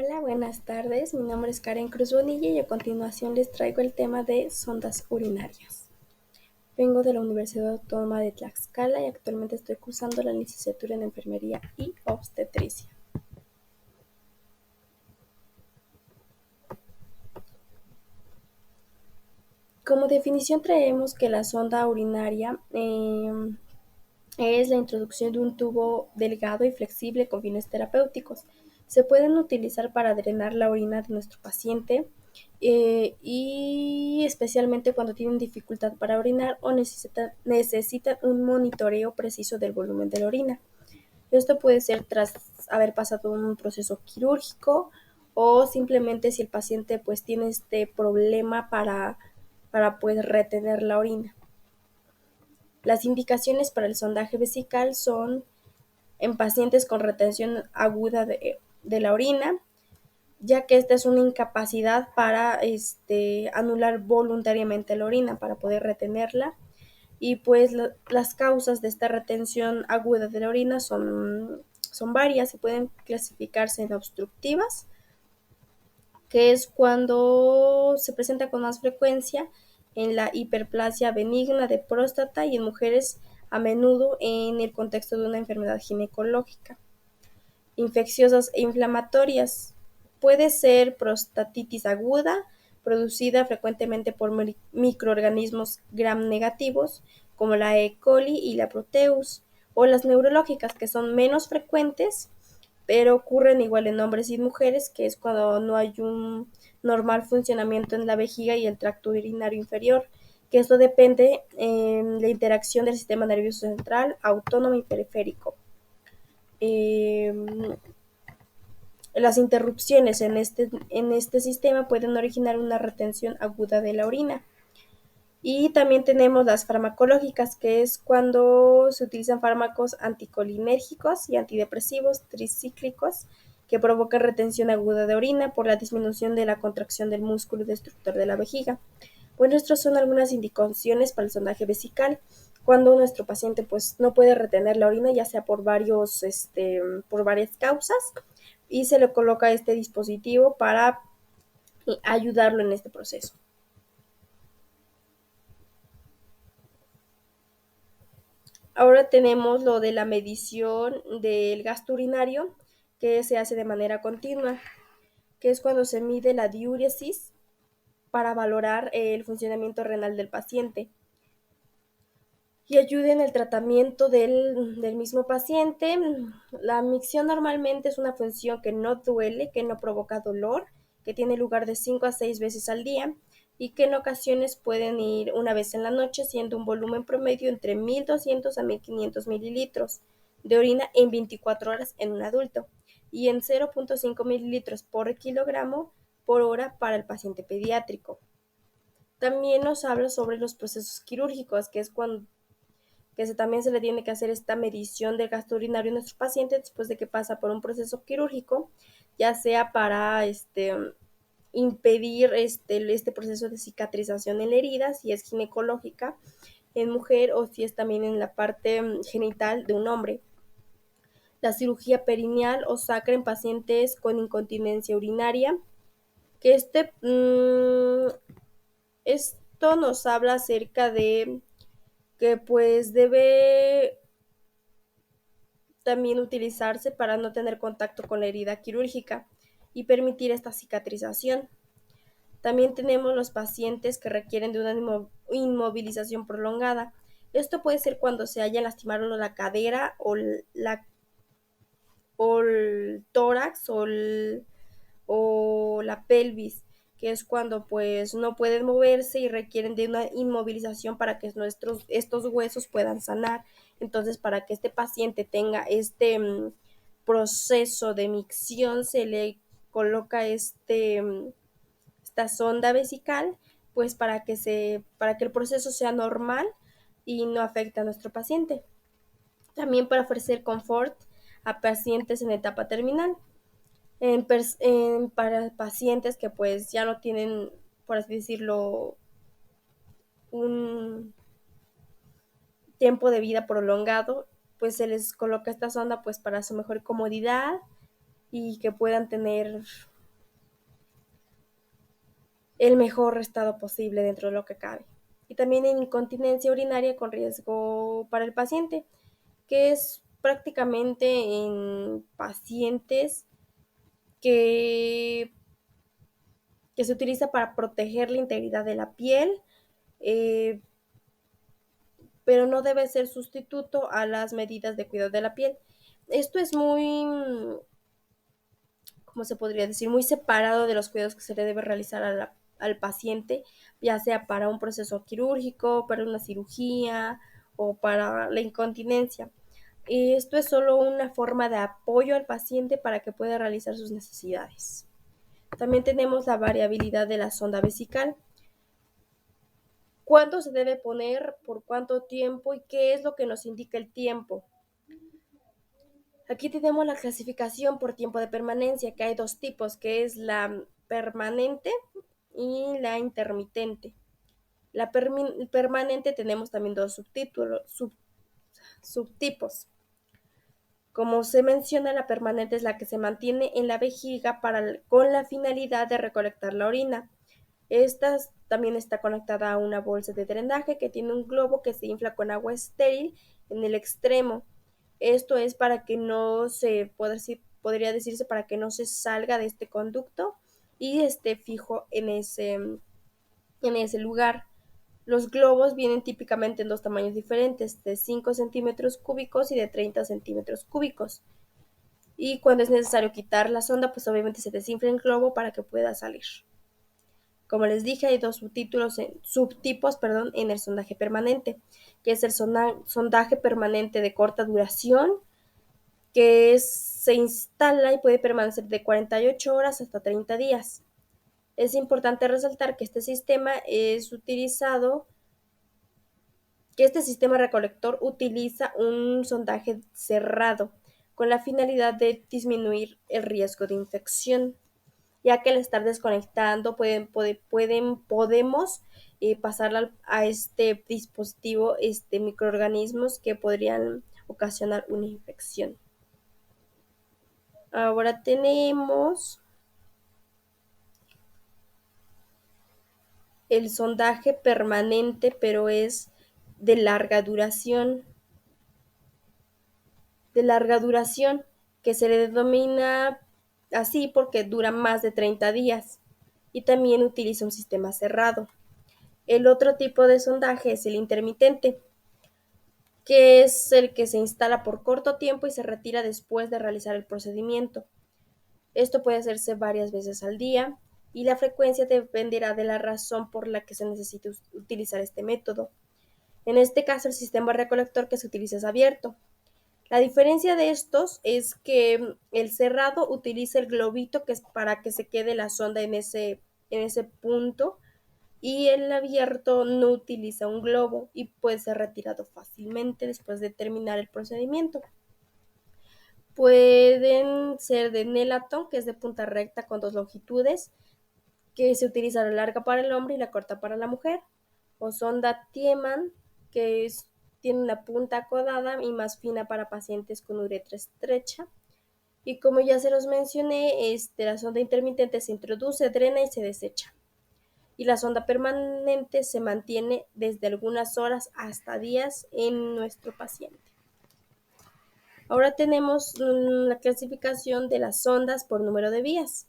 Hola, buenas tardes. Mi nombre es Karen Cruz Bonilla y a continuación les traigo el tema de sondas urinarias. Vengo de la Universidad Autónoma de Tlaxcala y actualmente estoy cursando la licenciatura en Enfermería y Obstetricia. Como definición traemos que la sonda urinaria es la introducción de un tubo delgado y flexible con fines terapéuticos. Se pueden utilizar para drenar la orina de nuestro paciente y especialmente cuando tienen dificultad para orinar o necesitan un monitoreo preciso del volumen de la orina. Esto puede ser tras haber pasado un proceso quirúrgico o simplemente si el paciente pues tiene este problema para pues retener la orina. Las indicaciones para el sondaje vesical son en pacientes con retención aguda de la orina, ya que esta es una incapacidad para anular voluntariamente la orina, para poder retenerla. Y pues las causas de esta retención aguda de la orina son varias y pueden clasificarse en obstructivas, que es cuando se presenta con más frecuencia en la hiperplasia benigna de próstata y en mujeres a menudo en el contexto de una enfermedad ginecológica. Infecciosas e inflamatorias. Puede ser prostatitis aguda, producida frecuentemente por microorganismos gram negativos, como la E. coli y la Proteus, o las neurológicas, que son menos frecuentes, pero ocurren igual en hombres y mujeres, que es cuando no hay un normal funcionamiento en la vejiga y el tracto urinario inferior, que esto depende en la interacción del sistema nervioso central, autónomo y periférico. Eh, las interrupciones en este sistema pueden originar una retención aguda de la orina. Y también tenemos las farmacológicas, que es cuando se utilizan fármacos anticolinérgicos y antidepresivos tricíclicos que provocan retención aguda de orina por la disminución de la contracción del músculo destructor de la vejiga. Bueno, estas son algunas indicaciones para el sondaje vesical cuando nuestro paciente pues no puede retener la orina, ya sea por varias causas, y se le coloca este dispositivo para ayudarlo en este proceso. Ahora tenemos lo de la medición del gasto urinario, que se hace de manera continua, que es cuando se mide la diuresis para valorar el funcionamiento renal del paciente y ayude en el tratamiento del mismo paciente. La micción normalmente es una función que no duele, que no provoca dolor, que tiene lugar de 5 a 6 veces al día y que en ocasiones pueden ir una vez en la noche, siendo un volumen promedio entre 1.200 a 1.500 mililitros de orina en 24 horas en un adulto y en 0.5 mililitros por kilogramo por hora para el paciente pediátrico. También nos habla sobre los procesos quirúrgicos, que es cuando también se le tiene que hacer esta medición del gasto urinario a nuestro paciente después de que pasa por un proceso quirúrgico, ya sea para impedir este proceso de cicatrización en la herida, si es ginecológica en mujer o si es también en la parte genital de un hombre. La cirugía perineal o sacra en pacientes con incontinencia urinaria, que esto nos habla acerca de que pues debe también utilizarse para no tener contacto con la herida quirúrgica y permitir esta cicatrización. También tenemos los pacientes que requieren de una inmovilización prolongada. Esto puede ser cuando se haya lastimado la cadera o el tórax o la pelvis, que es cuando pues no pueden moverse y requieren de una inmovilización para que estos huesos puedan sanar. Entonces, para que este paciente tenga proceso de micción, se le coloca esta sonda vesical, pues para que el proceso sea normal y no afecte a nuestro paciente. También para ofrecer confort a pacientes en etapa terminal. Para pacientes que pues ya no tienen, por así decirlo, un tiempo de vida prolongado, pues se les coloca esta sonda pues para su mejor comodidad y que puedan tener el mejor estado posible dentro de lo que cabe. Y también en incontinencia urinaria con riesgo para el paciente, que es prácticamente en pacientes que, que se utiliza para proteger la integridad de la piel, eh, pero no debe ser sustituto a las medidas de cuidado de la piel. Esto es muy, ¿cómo se podría decir? Muy separado de los cuidados que se le debe realizar al paciente, ya sea para un proceso quirúrgico, para una cirugía o para la incontinencia. Y esto es solo una forma de apoyo al paciente para que pueda realizar sus necesidades. También tenemos la variabilidad de la sonda vesical. ¿Cuánto se debe poner? ¿Por cuánto tiempo? ¿Y qué es lo que nos indica el tiempo? Aquí tenemos la clasificación por tiempo de permanencia, que hay dos tipos, que es la permanente y la intermitente. La permanente tenemos también dos subtipos. Como se menciona, la permanente es la que se mantiene en la vejiga con la finalidad de recolectar la orina. Esta también está conectada a una bolsa de drenaje que tiene un globo que se infla con agua estéril en el extremo. Esto es para que no se, podría decirse, para que no se salga de este conducto y esté fijo en ese lugar. Los globos vienen típicamente en dos tamaños diferentes, de 5 centímetros cúbicos y de 30 centímetros cúbicos. Y cuando es necesario quitar la sonda, pues obviamente se desinfla el globo para que pueda salir. Como les dije, hay dos subtipos en el sondaje permanente, que es el sondaje permanente de corta duración, se instala y puede permanecer de 48 horas hasta 30 días. Es importante resaltar que este sistema recolector utiliza un sondaje cerrado con la finalidad de disminuir el riesgo de infección, ya que al estar desconectando podemos pasar a este dispositivo microorganismos que podrían ocasionar una infección. Ahora tenemos el sondaje permanente, pero es de larga duración, que se le denomina así porque dura más de 30 días y también utiliza un sistema cerrado. El otro tipo de sondaje es el intermitente, que es el que se instala por corto tiempo y se retira después de realizar el procedimiento. Esto puede hacerse varias veces al día y la frecuencia dependerá de la razón por la que se necesite utilizar este método. En este caso, el sistema recolector que se utiliza es abierto. La diferencia de estos es que el cerrado utiliza el globito que es para que se quede la sonda en ese punto, y el abierto no utiliza un globo y puede ser retirado fácilmente después de terminar el procedimiento. Pueden ser de Nelaton, que es de punta recta con dos longitudes, que se utiliza la larga para el hombre y la corta para la mujer, o sonda Tiemann, tiene una punta acodada y más fina para pacientes con uretra estrecha. Y como ya se los mencioné, la sonda intermitente se introduce, drena y se desecha. Y la sonda permanente se mantiene desde algunas horas hasta días en nuestro paciente. Ahora tenemos la clasificación de las sondas por número de vías.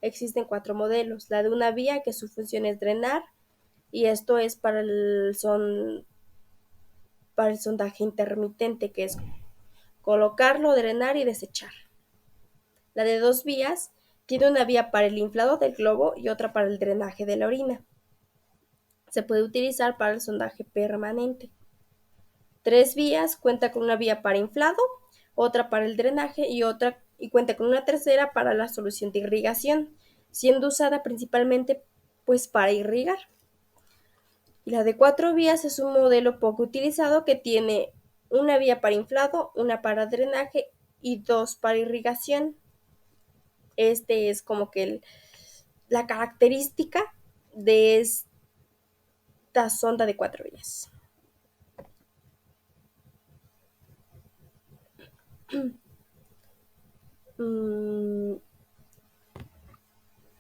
Existen 4 modelos. La de una vía, que su función es drenar, y esto es para el sondaje intermitente, que es colocarlo, drenar y desechar. La de 2 vías tiene una vía para el inflado del globo y otra para el drenaje de la orina. Se puede utilizar para el sondaje permanente. 3 vías cuenta con una vía para inflado, otra para el drenaje y cuenta con una tercera para la solución de irrigación, siendo usada principalmente pues para irrigar. Y la de 4 vías es un modelo poco utilizado que tiene una vía para inflado, una para drenaje y 2 para irrigación. Este es como que la característica de esta sonda de 4 vías.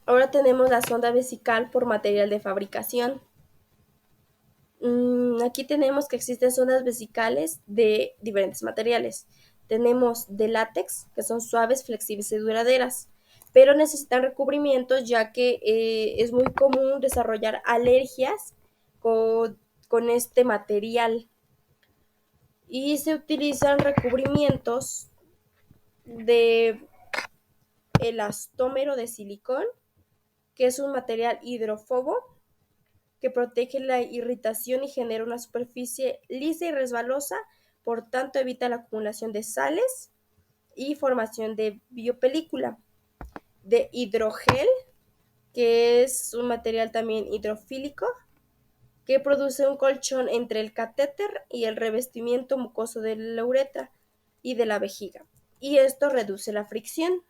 Ahora tenemos la sonda vesical por material de fabricación. Aquí tenemos que existen sondas vesicales de diferentes materiales. Tenemos de látex, que son suaves, flexibles y duraderas, pero necesitan recubrimientos ya que es muy común desarrollar alergias con este material. Y se utilizan recubrimientos de elastómero de silicón, que es un material hidrófobo que protege la irritación y genera una superficie lisa y resbalosa, por tanto evita la acumulación de sales y formación de biopelícula. De hidrogel, que es un material también hidrofílico, que produce un colchón entre el catéter y el revestimiento mucoso de la uretra y de la vejiga, y esto reduce la fricción.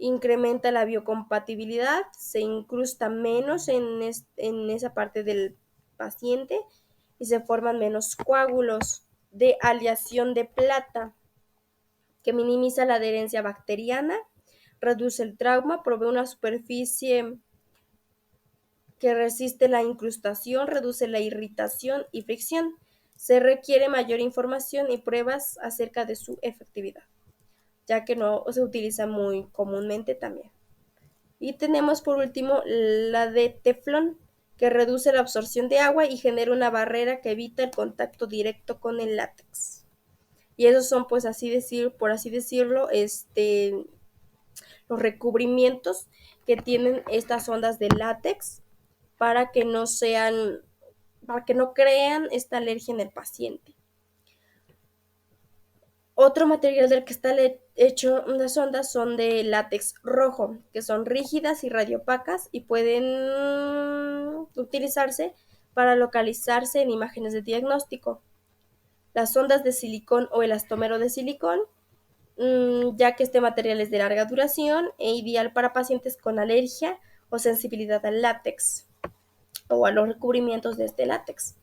Incrementa la biocompatibilidad, se incrusta menos en esa parte del paciente y se forman menos coágulos. De aleación de plata, que minimiza la adherencia bacteriana, reduce el trauma, provee una superficie que resiste la incrustación, reduce la irritación y fricción. Se requiere mayor información y pruebas acerca de su efectividad, ya que no se utiliza muy comúnmente también. Y tenemos por último la de teflón, que reduce la absorción de agua y genera una barrera que evita el contacto directo con el látex. Y esos son, pues por así decirlo, los recubrimientos que tienen estas ondas de látex para que no sean, para que no crean esta alergia en el paciente. Otro material del que está hecho unas ondas son de látex rojo, que son rígidas y radiopacas y pueden utilizarse para localizarse en imágenes de diagnóstico. Las ondas de silicón o elastómero de silicón, ya que este material es de larga duración e ideal para pacientes con alergia o sensibilidad al látex o a los recubrimientos de este látex.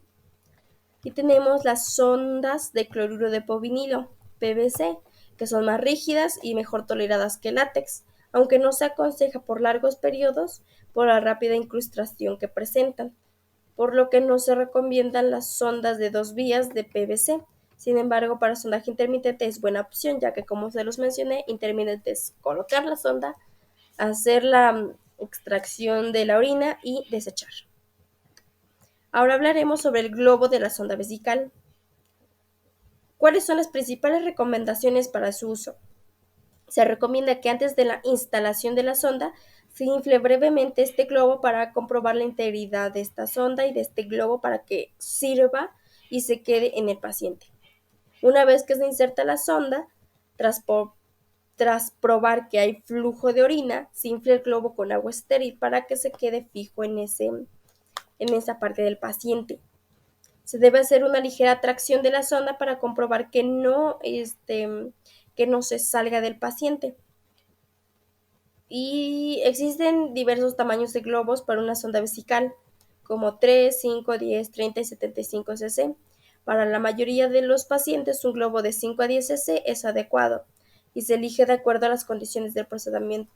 Y tenemos las sondas de cloruro de povinilo, PVC, que son más rígidas y mejor toleradas que el látex, aunque no se aconseja por largos periodos por la rápida incrustación que presentan, por lo que no se recomiendan las sondas de 2 vías de PVC. Sin embargo, para sondaje intermitente es buena opción, ya que como se los mencioné, intermitente es colocar la sonda, hacer la extracción de la orina y desechar. Ahora hablaremos sobre el globo de la sonda vesical. ¿Cuáles son las principales recomendaciones para su uso? Se recomienda que antes de la instalación de la sonda se infle brevemente este globo para comprobar la integridad de esta sonda y de este globo para que sirva y se quede en el paciente. Una vez que se inserta la sonda, tras probar que hay flujo de orina, se infla el globo con agua estéril para que se quede fijo en esa parte del paciente. Se debe hacer una ligera tracción de la sonda para comprobar que no se salga del paciente. Y existen diversos tamaños de globos para una sonda vesical, como 3, 5, 10, 30 y 75 cc. Para la mayoría de los pacientes, un globo de 5 a 10 cc es adecuado y se elige de acuerdo a las condiciones del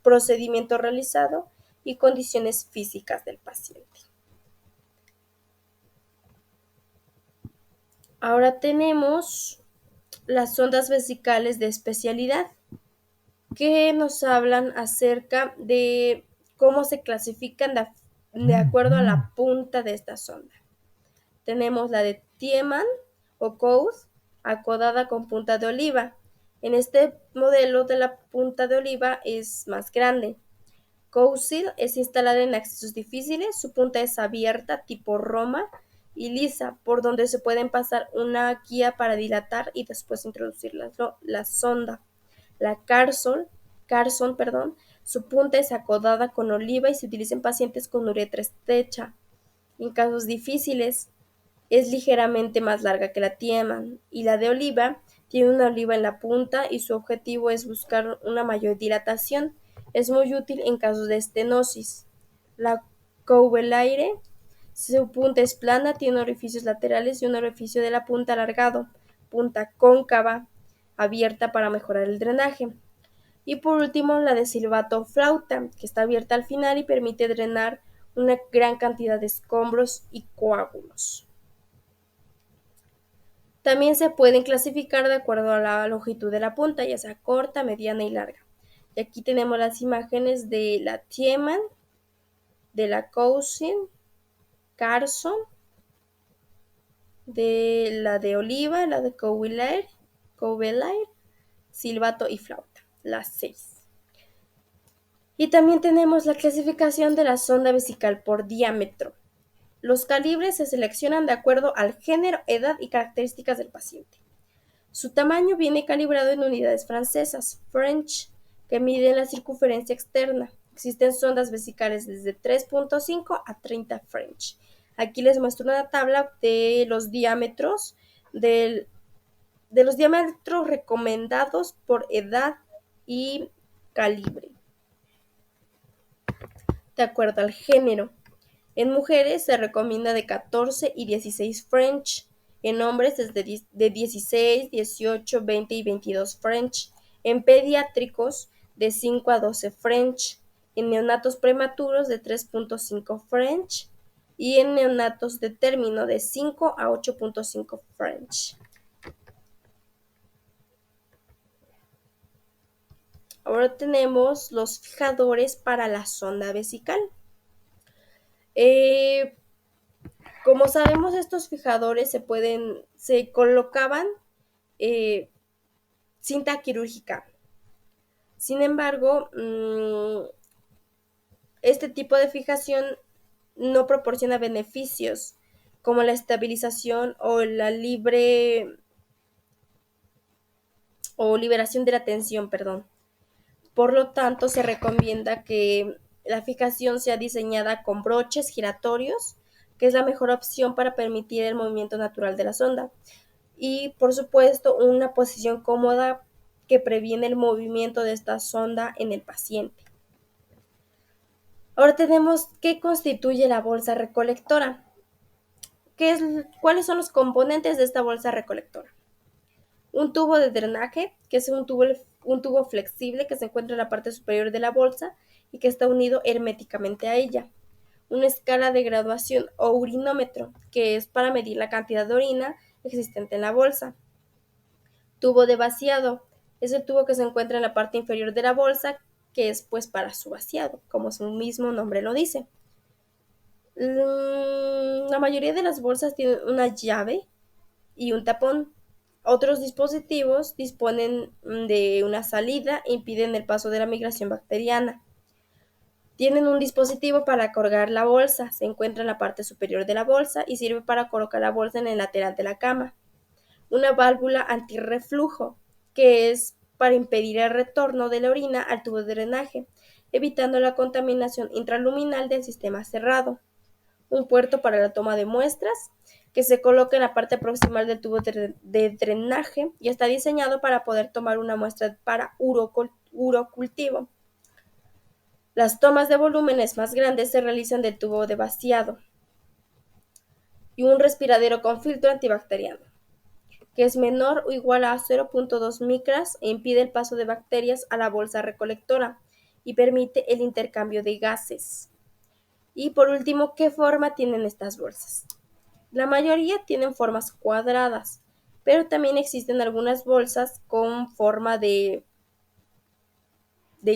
procedimiento realizado y condiciones físicas del paciente. Ahora tenemos las sondas vesicales de especialidad, que nos hablan acerca de cómo se clasifican de acuerdo a la punta de esta sonda. Tenemos la de Tiemann o Coase, acodada con punta de oliva. En este modelo de la punta de oliva es más grande. Coase es instalada en accesos difíciles, su punta es abierta tipo Roma y lisa, por donde se pueden pasar una guía para dilatar y después introducir la sonda. La Carson, su punta es acodada con oliva y se utiliza en pacientes con uretra estrecha. En casos difíciles, es ligeramente más larga que la Tiemann, y la de oliva tiene una oliva en la punta y su objetivo es buscar una mayor dilatación. Es muy útil en casos de estenosis. La Couvelaire, su punta es plana, tiene orificios laterales y un orificio de la punta alargado, punta cóncava, abierta para mejorar el drenaje. Y por último, la de silbato flauta, que está abierta al final y permite drenar una gran cantidad de escombros y coágulos. También se pueden clasificar de acuerdo a la longitud de la punta, ya sea corta, mediana y larga. Y aquí tenemos las imágenes de la Tiemann, de la Cousin, Carson, de la de Oliva, la de Cowelair, silbato y flauta, las 6. Y también tenemos la clasificación de la sonda vesical por diámetro. Los calibres se seleccionan de acuerdo al género, edad y características del paciente. Su tamaño viene calibrado en unidades francesas, French, que miden la circunferencia externa. Existen sondas vesicales desde 3.5 a 30 French. Aquí les muestro una tabla de los diámetros recomendados por edad y calibre, de acuerdo al género. En mujeres se recomienda de 14 y 16 French, en hombres desde de 16, 18, 20 y 22 French, en pediátricos de 5 a 12 French, en neonatos prematuros de 3.5 French y en neonatos de término de 5 a 8.5 French. Ahora tenemos los fijadores para la sonda vesical. Como sabemos, estos fijadores se colocaban cinta quirúrgica. Sin embargo, este tipo de fijación no proporciona beneficios como la estabilización o la liberación de la tensión, perdón. Por lo tanto, se recomienda que la fijación sea diseñada con broches giratorios, que es la mejor opción para permitir el movimiento natural de la sonda. Y, por supuesto, una posición cómoda que previene el movimiento de esta sonda en el paciente. Ahora tenemos qué constituye la bolsa recolectora. ¿Cuáles son los componentes de esta bolsa recolectora? Un tubo de drenaje, que es un tubo flexible que se encuentra en la parte superior de la bolsa y que está unido herméticamente a ella. Una escala de graduación o urinómetro, que es para medir la cantidad de orina existente en la bolsa. Tubo de vaciado, es el tubo que se encuentra en la parte inferior de la bolsa, que es pues para su vaciado, como su mismo nombre lo dice. La mayoría de las bolsas tienen una llave y un tapón. Otros dispositivos disponen de una salida e impiden el paso de la migración bacteriana. Tienen un dispositivo para colgar la bolsa, se encuentra en la parte superior de la bolsa y sirve para colocar la bolsa en el lateral de la cama. Una válvula antirreflujo, que es para impedir el retorno de la orina al tubo de drenaje, evitando la contaminación intraluminal del sistema cerrado. Un puerto para la toma de muestras, que se coloca en la parte proximal del tubo de drenaje y está diseñado para poder tomar una muestra para urocultivo. Las tomas de volúmenes más grandes se realizan del tubo de vaciado. Y un respiradero con filtro antibacteriano, que es menor o igual a 0.2 micras e impide el paso de bacterias a la bolsa recolectora y permite el intercambio de gases. Y por último, ¿qué forma tienen estas bolsas? La mayoría tienen formas cuadradas, pero también existen algunas bolsas con forma de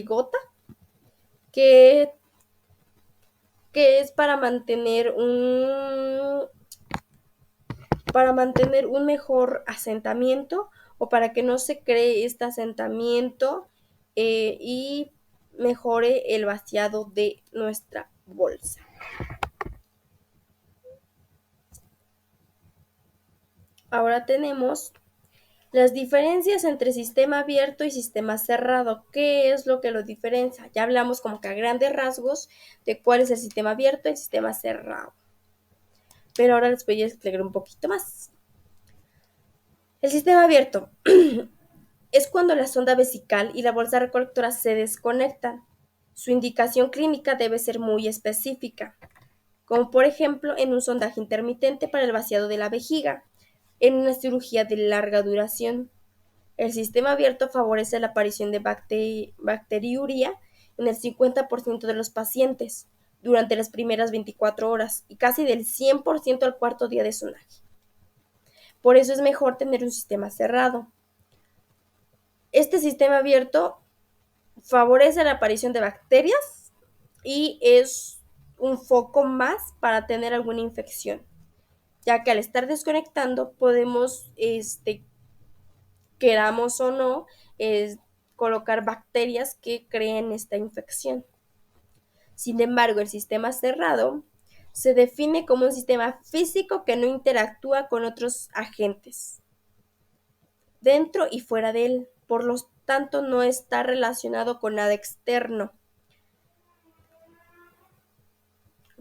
gota, que es para mantener un mejor asentamiento o para que no se cree este asentamiento y mejore el vaciado de nuestra bolsa. Ahora tenemos las diferencias entre sistema abierto y sistema cerrado. ¿Qué es lo que lo diferencia? Ya hablamos como que a grandes rasgos de cuál es el sistema abierto y el sistema cerrado. Pero ahora les voy a explicar un poquito más. El sistema abierto es cuando la sonda vesical y la bolsa recolectora se desconectan. Su indicación clínica debe ser muy específica, como por ejemplo en un sondaje intermitente para el vaciado de la vejiga, en una cirugía de larga duración. El sistema abierto favorece la aparición de bacteriuria en el 50% de los pacientes durante las primeras 24 horas y casi del 100% al cuarto día de sonaje. Por eso es mejor tener un sistema cerrado. Este sistema abierto favorece la aparición de bacterias y es un foco más para tener alguna infección, ya que al estar desconectando podemos, queramos o no, colocar bacterias que creen esta infección. Sin embargo, el sistema cerrado se define como un sistema físico que no interactúa con otros agentes, dentro y fuera de él, por lo tanto no está relacionado con nada externo.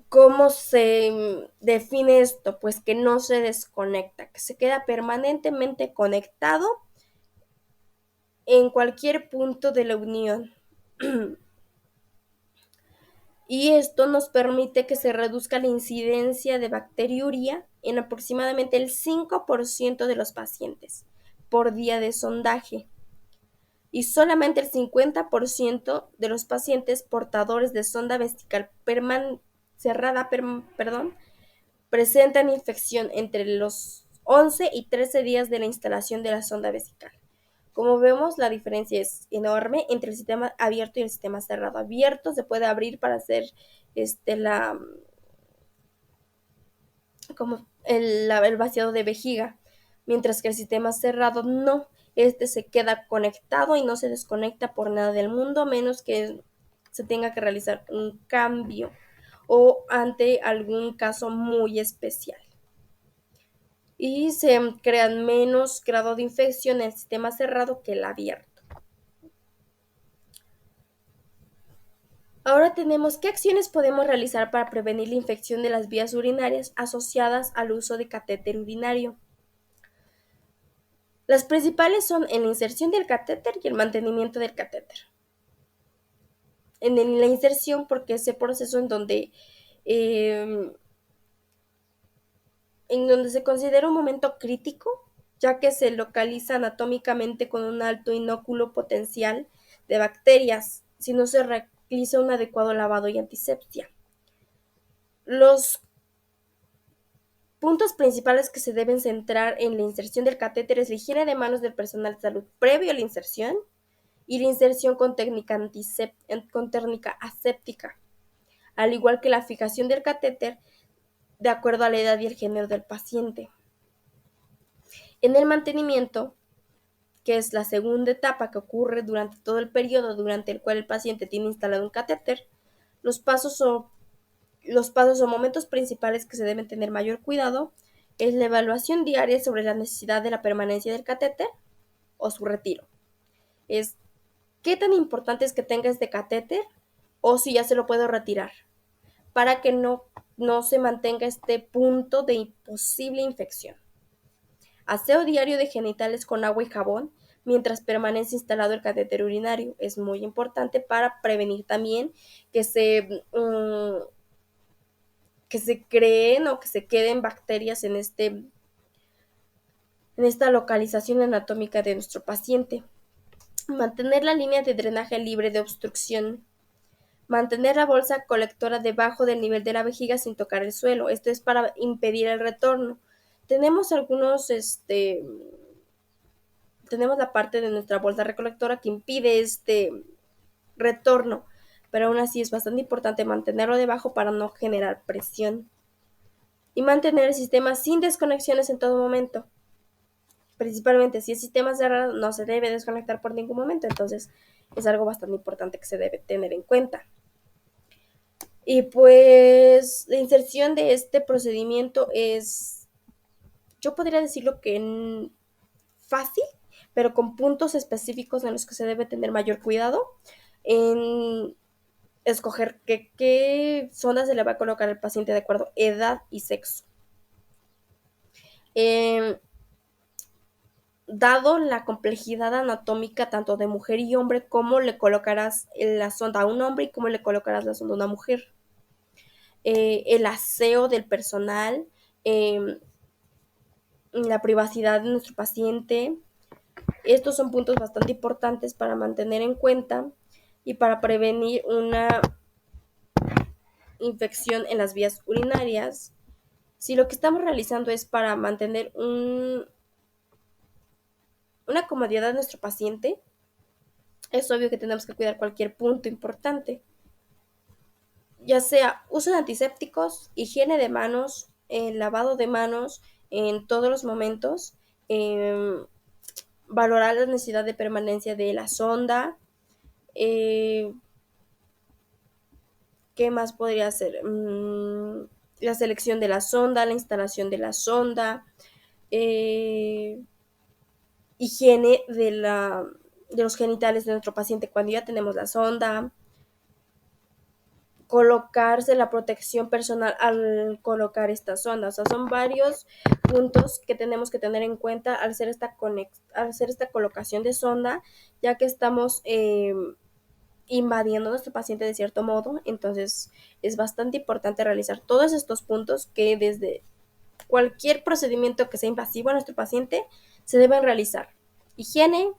¿Cómo se define esto? Pues que no se desconecta, que se queda permanentemente conectado en cualquier punto de la unión. Y esto nos permite que se reduzca la incidencia de bacteriuria en aproximadamente el 5% de los pacientes por día de sondaje y solamente el 50% de los pacientes portadores de sonda vesical cerrada presentan infección entre los 11 y 13 días de la instalación de la sonda vesical. Como vemos, la diferencia es enorme entre el sistema abierto y el sistema cerrado. Abierto se puede abrir para hacer el vaciado de vejiga, mientras que el sistema cerrado no. Este se queda conectado y no se desconecta por nada del mundo, a menos que se tenga que realizar un cambio o ante algún caso muy especial. Y se crean menos grado de infección en el sistema cerrado que el abierto. Ahora tenemos qué acciones podemos realizar para prevenir la infección de las vías urinarias asociadas al uso de catéter urinario. Las principales son en la inserción del catéter y el mantenimiento del catéter. En la inserción, porque ese proceso eh, en donde se considera un momento crítico, ya que se localiza anatómicamente con un alto inóculo potencial de bacterias, si no se realiza un adecuado lavado y antisepsia. Los puntos principales que se deben centrar en la inserción del catéter es la higiene de manos del personal de salud previo a la inserción y la inserción con técnica aséptica, al igual que la fijación del catéter de acuerdo a la edad y el género del paciente. En el mantenimiento, que es la segunda etapa que ocurre durante todo el periodo durante el cual el paciente tiene instalado un catéter, los pasos o momentos principales que se deben tener mayor cuidado es la evaluación diaria sobre la necesidad de la permanencia del catéter o su retiro. Es qué tan importante es que tenga este catéter o si ya se lo puedo retirar para que no se mantenga este punto de posible infección. Aseo diario de genitales con agua y jabón mientras permanece instalado el catéter urinario. Es muy importante para prevenir también que se creen o que se queden bacterias en esta localización anatómica de nuestro paciente. Mantener la línea de drenaje libre de obstrucción. Mantener la bolsa colectora debajo del nivel de la vejiga sin tocar el suelo. Esto es para impedir el retorno. Tenemos tenemos la parte de nuestra bolsa recolectora que impide este retorno, pero aún así es bastante importante mantenerlo debajo para no generar presión. Y mantener el sistema sin desconexiones en todo momento. Principalmente si el sistema cerrado no se debe desconectar por ningún momento, entonces es algo bastante importante que se debe tener en cuenta. Y pues la inserción de este procedimiento es, yo podría decirlo que fácil, pero con puntos específicos en los que se debe tener mayor cuidado en escoger qué zona se le va a colocar al paciente de acuerdo a edad y sexo. Dado la complejidad anatómica tanto de mujer y hombre, cómo le colocarás la sonda a un hombre y cómo le colocarás la sonda a una mujer. El aseo del personal, la privacidad de nuestro paciente, Estos son puntos bastante importantes para mantener en cuenta y para prevenir una infección en las vías urinarias. Si lo que estamos realizando es para mantener una comodidad de nuestro paciente, es obvio que tenemos que cuidar cualquier punto importante, ya sea uso de antisépticos, higiene de manos, lavado de manos en todos los momentos, eh, valorar la necesidad de permanencia de la sonda. eh, ¿Qué más podría ser? La selección de la sonda, la instalación de la sonda, eh, higiene de los genitales de nuestro paciente cuando ya tenemos la sonda, colocarse la protección personal al colocar esta sonda. O sea, son varios puntos que tenemos que tener en cuenta al hacer esta colocación de sonda, ya que estamos invadiendo a nuestro paciente de cierto modo. Entonces, es bastante importante realizar todos estos puntos que desde cualquier procedimiento que sea invasivo a nuestro paciente se deben realizar. Higiene,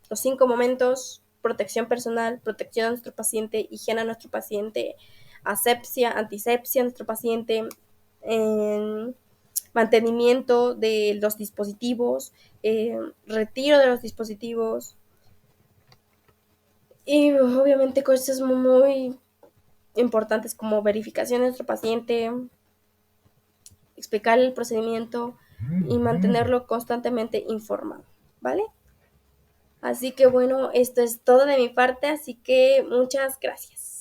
los 5 momentos: protección personal, protección a nuestro paciente, higiene a nuestro paciente, asepsia, antisepsia a nuestro paciente, eh, mantenimiento de los dispositivos, retiro de los dispositivos y obviamente cosas muy importantes como verificación de nuestro paciente, explicar el procedimiento y mantenerlo constantemente informado, ¿vale? Así que bueno, esto es todo de mi parte, así que muchas gracias.